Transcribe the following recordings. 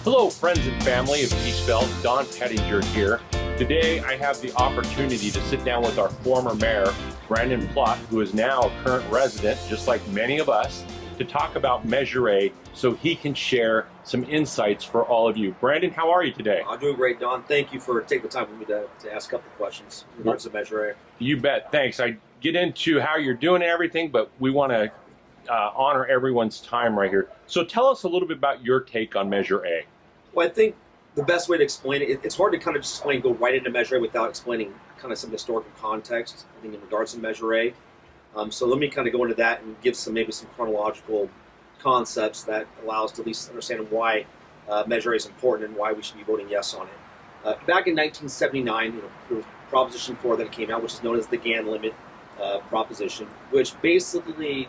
Hello, friends and family of Eastvale. Don Pettinger here. Today, I have the opportunity to sit down with our former mayor, Brandon Plott, who is now a current resident, just like many of us, to talk about Measure A so he can share some insights for all of you. Brandon, how are you today? I'm doing great, Don. Thank you for taking the time with me to ask a couple of questions in regards to Measure A. You bet. Thanks. I get into how you're doing and everything, but we want to honor everyone's time right here. So tell us a little bit about your take on Measure A. Well, I think the best way to explain it, it's hard to kind of just explain, go right into Measure A without explaining kind of some historical context, I think, in regards to Measure A. So let me kind of go into that and give maybe some chronological concepts that allow us to at least understand why Measure A is important and why we should be voting yes on it. Back in 1979, there was Proposition 4 that came out, which is known as the GAN limit proposition, which basically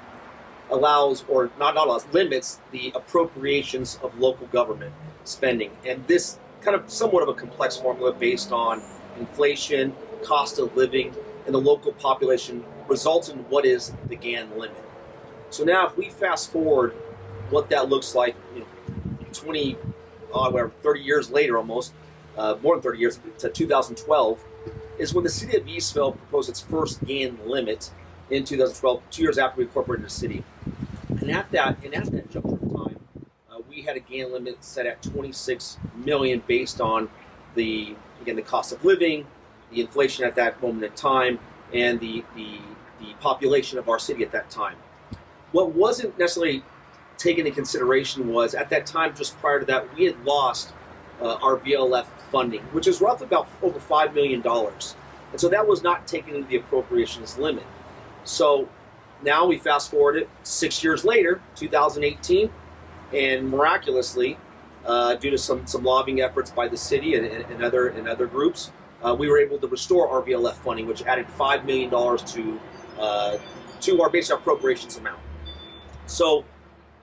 limits the appropriations of local government spending. And this kind of somewhat of a complex formula based on inflation, cost of living, and the local population results in what is the GAN limit. So now if we fast forward what that looks like, 30 years later almost, more than 30 years, to 2012, is when the city of Eastvale proposed its first GAN limit in 2012, 2 years after we incorporated the city. And at that juncture of time, we had a GAN limit set at $26 million based on the cost of living, the inflation at that moment in time, and the population of our city at that time. What wasn't necessarily taken into consideration was, at that time, just prior to that, we had lost our VLF funding, which is roughly about over $5 million. And so that was not taken into the appropriations limit. So now we fast forward it 6 years later, 2018, and miraculously, due to some lobbying efforts by the city and other groups, we were able to restore our VLF funding, which added $5 million to our basic appropriations amount. So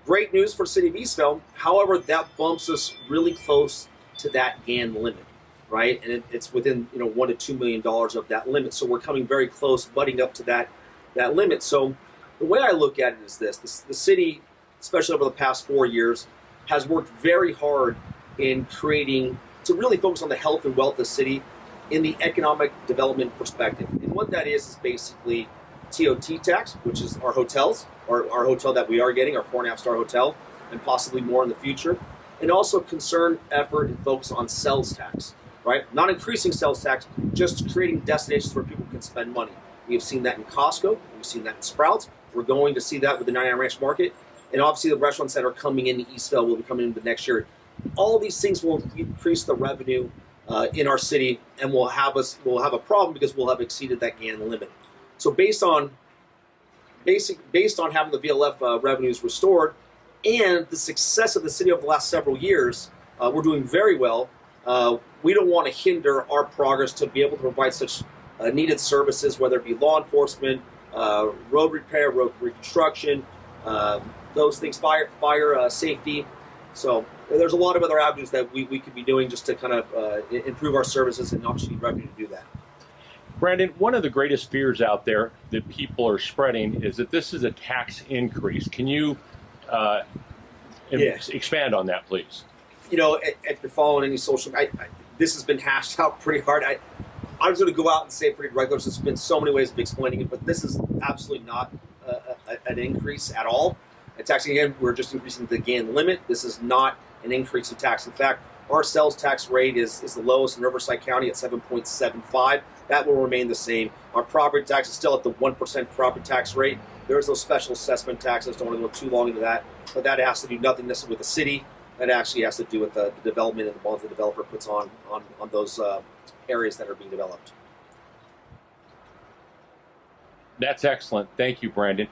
great news for the city of Eastvale. However, that bumps us really close to that GAN limit, right? And it's within $1 to $2 million of that limit. So we're coming very close, butting up to that limit. So the way I look at it is this: the city, especially over the past 4 years, has worked very hard in to really focus on the health and wealth of the city in the economic development perspective. And what that is basically TOT tax, which is our hotels, or our hotel that we are getting, our 4.5-star hotel, and possibly more in the future. And also concern, effort, and focus on sales tax, right? Not increasing sales tax, just creating destinations where people can spend money. We have seen that in Costco. We've seen that in Sprouts. We're going to see that with the 99 Ranch Market. And obviously the restaurants that are coming into Eastvale will be coming into next year. All these things will increase the revenue in our city, and we'll have a problem because we'll have exceeded that GAN limit. So based on having the VLF revenues restored and the success of the city over the last several years, we're doing very well. We don't want to hinder our progress to be able to provide such needed services, whether it be law enforcement, road repair, road reconstruction, those things, fire safety. So there's a lot of other avenues that we could be doing just to kind of improve our services and obviously revenue to do that. Brandon, one of the greatest fears out there that people are spreading is that this is a tax increase. Can you expand on that, please? If you're following any social, this has been hashed out pretty hard. I was going to go out and say it pretty regular. There's been so many ways of explaining it, but this is absolutely not an increase at all. It's actually, again, we're just increasing the GAN limit. This is not an increase in tax. In fact, our sales tax rate is the lowest in Riverside County at 7.75. That will remain the same. Our property tax is still at the 1% property tax rate. There is no special assessment taxes. Don't want to go too long into that. But that has to do nothing necessarily with the city. That actually has to do with the development and the bonds the developer puts on those areas that are being developed. That's excellent. Thank you, Brandon.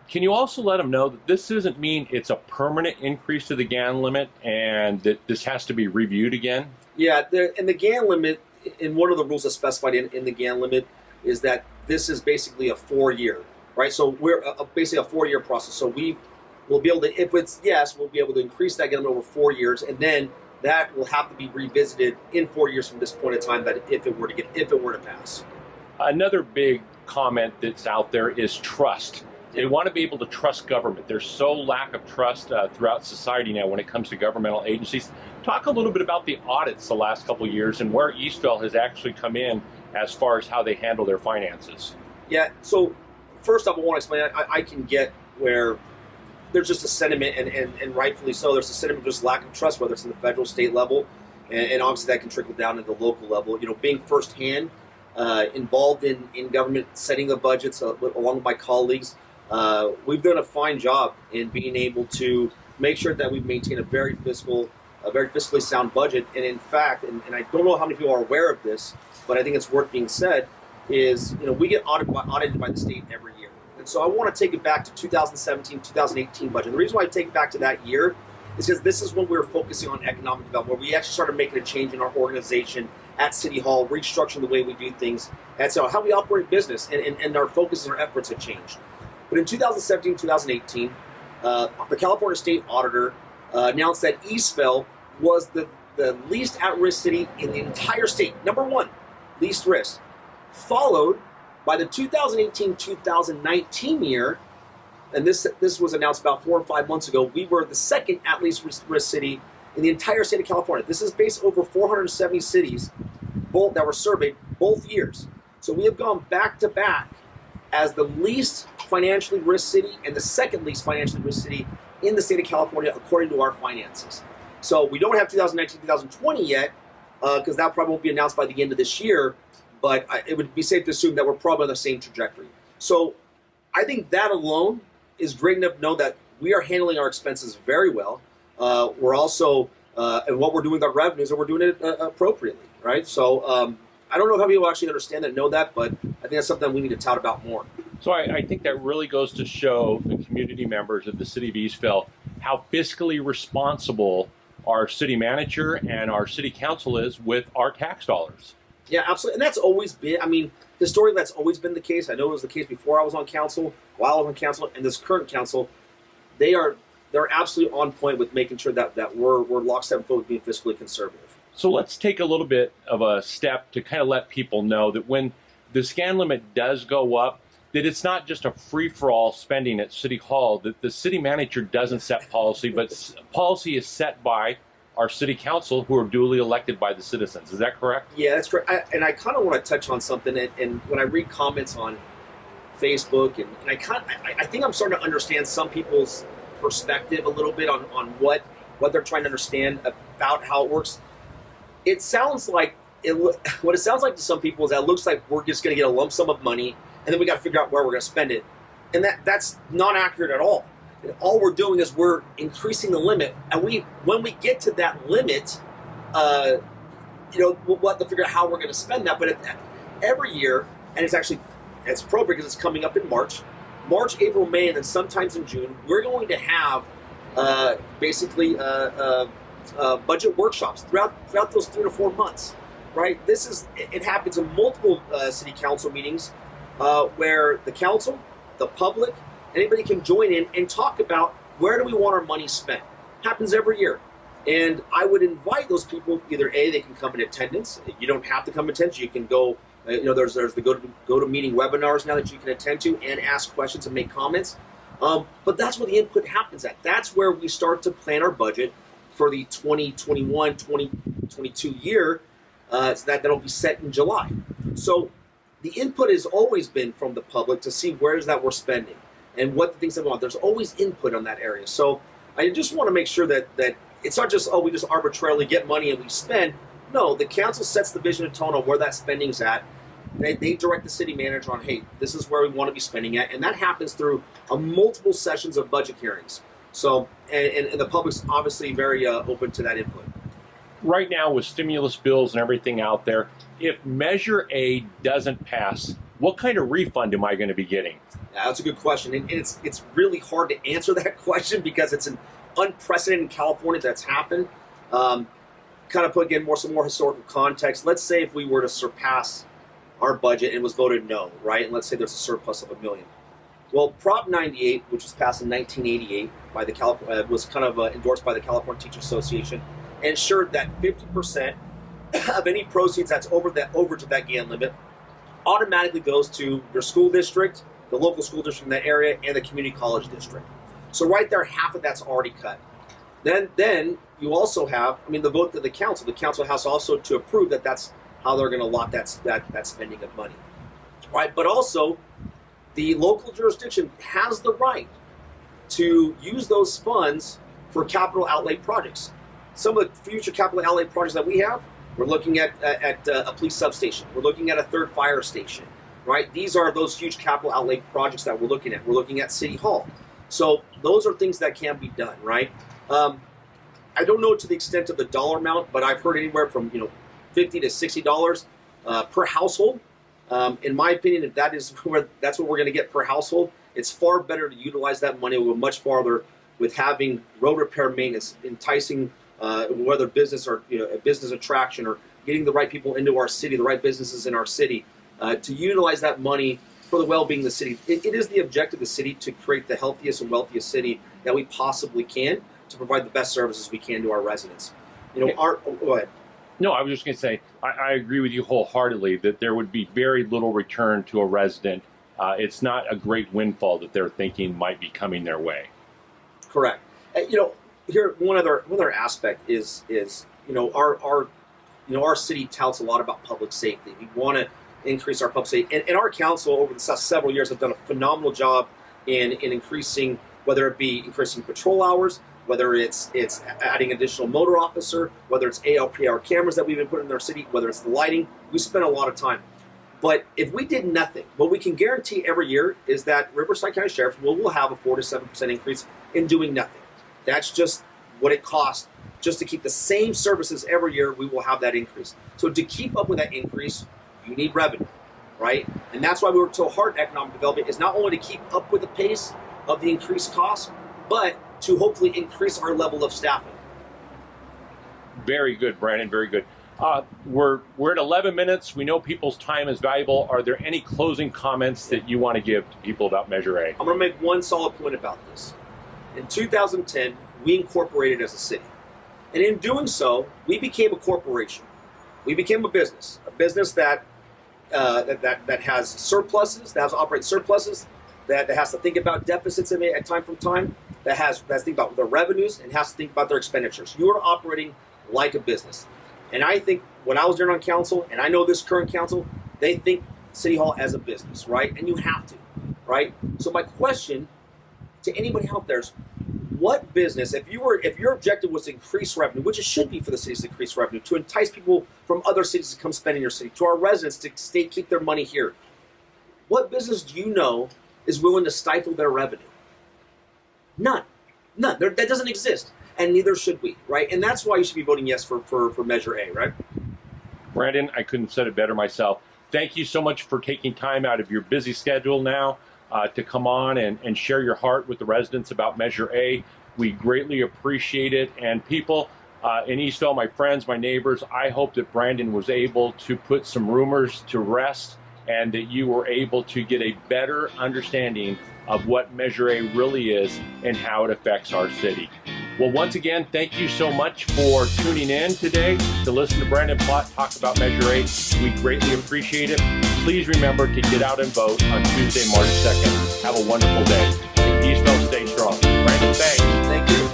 Can you also let them know that this doesn't mean it's a permanent increase to the GAN limit and that this has to be reviewed again? Yeah, and the GAN limit, and one of the rules that's specified in the GAN limit is that this is basically a 4-year, right? So we're basically a 4-year process. So we will be able to, if it's yes, we'll be able to increase that GAN limit over 4 years, and then that will have to be revisited in 4 years from this point in time. That if it were to pass. Another big comment that's out there is trust. They want to be able to trust government. There's so lack of trust throughout society now when it comes to governmental agencies. Talk a little bit about the audits the last couple of years and where Eastvale has actually come in as far as how they handle their finances. Yeah, so first off, I want to explain, I can get where there's just a sentiment, and rightfully so, there's a sentiment of just lack of trust, whether it's in the federal, state level, and obviously that can trickle down to the local level. You know, being firsthand involved in government, setting the budgets along with my colleagues, we've done a fine job in being able to make sure that we maintain a very fiscally sound budget. And in fact, and I don't know how many people are aware of this, but I think it's worth being said, is, you know, we get audited by the state every year. And so I want to take it back to 2017, 2018 budget. The reason why I take it back to that year is because this is when we were focusing on economic development, where we actually started making a change in our organization at City Hall, restructuring the way we do things, and so how we operate business, and our focus and our efforts have changed. But in 2017, 2018, the California State Auditor announced that Eastvale was the least at-risk city in the entire state. Number one, least risk. Followed by the 2018-2019 year, and this was announced about 4 or 5 months ago, we were the second at least risk city in the entire state of California. This is based over 470 cities that were surveyed both years. So we have gone back to back as the least financially risk city and the second least financially risk city in the state of California according to our finances. So we don't have 2019-2020 yet, because that probably won't be announced by the end of this year, but it would be safe to assume that we're probably on the same trajectory. So I think that alone is great enough to know that we are handling our expenses very well. We're also, and what we're doing with our revenues, and we're doing it appropriately, right? So I don't know how people actually understand that and know that, but I think that's something that we need to tout about more. So I think that really goes to show the community members of the city of Eastvale how fiscally responsible our city manager and our city council is with our tax dollars. Yeah, absolutely. And that's always been, I mean, historically that's always been the case. I know it was the case before I was on council, while I was on council, and this current council, they're absolutely on point with making sure that we're lockstep with being fiscally conservative. So let's take a little bit of a step to kind of let people know that when the scan limit does go up, that it's not just a free-for-all spending at City Hall, that the city manager doesn't set policy, but policy is set by our city council, who are duly elected by the citizens. Is that correct? Yeah, that's correct. And I kind of want to touch on something, and when I read comments on Facebook, and I think I'm starting to understand some people's perspective a little bit on what they're trying to understand about how it works. It sounds like, what it sounds like to some people is that it looks like we're just going to get a lump sum of money, and then we got to figure out where we're going to spend it. And that's not accurate at all. All we're doing is we're increasing the limit, and when we get to that limit, we'll have to figure out how we're going to spend that. But every year, and it's appropriate because it's coming up in March, April, May, and then sometimes in June, we're going to have budget workshops throughout those 3 to 4 months. Right? It happens in multiple city council meetings where the council, the public, anybody can join in and talk about where do we want our money spent. Happens every year. And I would invite those people, either they can come in attendance. You don't have to come in attendance. You can go, there's the go to meeting webinars now that you can attend to and ask questions and make comments. But that's where the input happens at. That's where we start to plan our budget for the 2021-2022 year. So that'll be set in July. So the input has always been from the public to see where is that we're spending and what the things that we want. There's always input on that area. So I just want to make sure that it's not just, we just arbitrarily get money and we spend. No, the council sets the vision and tone on where that spending's at. They direct the city manager on, hey, this is where we want to be spending at. And that happens through multiple sessions of budget hearings. So, and the public's obviously very open to that input. Right now, with stimulus bills and everything out there, if Measure A doesn't pass, what kind of refund am I going to be getting? Yeah, that's a good question. And it's really hard to answer that question because it's an unprecedented in California that's happened. Kind of put again some more historical context. Let's say if we were to surpass our budget and was voted no, right? And let's say there's a surplus of $1 million. Well, Prop 98, which was passed in 1988 by the was kind of endorsed by the California Teachers Association, ensured that 50% of any proceeds that's over to that GAN limit automatically goes to your school district the local school district in that area, and the community college district. So right there, half of that's already cut. Then you also have, the vote to the council. The council has also to approve that that's how they're going to allot that spending of money, right? But also, the local jurisdiction has the right to use those funds for capital outlay projects. Some of the future capital outlay projects that we have, we're looking at a police substation. We're looking at a third fire station, right? These are those huge capital outlay projects that we're looking at. We're looking at City Hall. So those are things that can be done, right? I don't know to the extent of the dollar amount, but I've heard anywhere from $50 to $60 per household. In my opinion, if that's what we're going to get per household, it's far better to utilize that money. We'll go much farther with having road repair maintenance, enticing whether business or a business attraction, or getting the right people into our city, the right businesses in our city, to utilize that money for the well-being of the city. It is the objective of the city to create the healthiest and wealthiest city that we possibly can, to provide the best services we can to our residents. Go ahead. No, I was just going to say, I agree with you wholeheartely that there would be very little return to a resident. It's not a great windfall that they're thinking might be coming their way. Correct. Here one other aspect is our city touts a lot about public safety. We want to increase our public safety, and our council over the last several years have done a phenomenal job in increasing, whether it be increasing patrol hours, whether it's adding additional motor officer, whether it's ALPR cameras that we've been putting in our city, whether it's the lighting. We spend a lot of time. But if we did nothing, what we can guarantee every year is that Riverside County Sheriff's will have a 4 to 7% increase in doing nothing. That's just what it costs just to keep the same services every year. We will have that increase. So to keep up with that increase, you need revenue, right? And that's why we work so hard in economic development, is not only to keep up with the pace of the increased costs, but to hopefully increase our level of staffing. Very good, Brandon. Very good. We're at 11 minutes. We know people's time is valuable. Are there any closing comments that you want to give to people about Measure A? I'm going to make one solid point about this. In 2010, we incorporated as a city. And in doing so, we became a corporation. We became a business that has surpluses, that has to operate surpluses, that has to think about deficits at time from time, that has to think about their revenues, and has to think about their expenditures. You are operating like a business. And I think when I was there on council, and I know this current council, they think City Hall as a business, right? And you have to, right? So my question to anybody out there is, what business, if your objective was to increase revenue, which it should be for the cities to increase revenue, to entice people from other cities to come spend in your city, to our residents to keep their money here, what business do you know is willing to stifle their revenue? None. That doesn't exist. And neither should we, right? And that's why you should be voting yes for Measure A, right? Brandon, I couldn't have said it better myself. Thank you so much for taking time out of your busy schedule now to come on and share your heart with the residents about Measure A. We greatly appreciate it. And people in Eastvale, my friends, my neighbors, I hope that Brandon was able to put some rumors to rest, and that you were able to get a better understanding of what Measure A really is and how it affects our city. Well, once again, thank you so much for tuning in today to listen to Brandon Plott talk about Measure A. We greatly appreciate it. Please remember to get out and vote on Tuesday, March 2nd. Have a wonderful day. Eastvale, stay strong. Brandon, thanks. Thank you.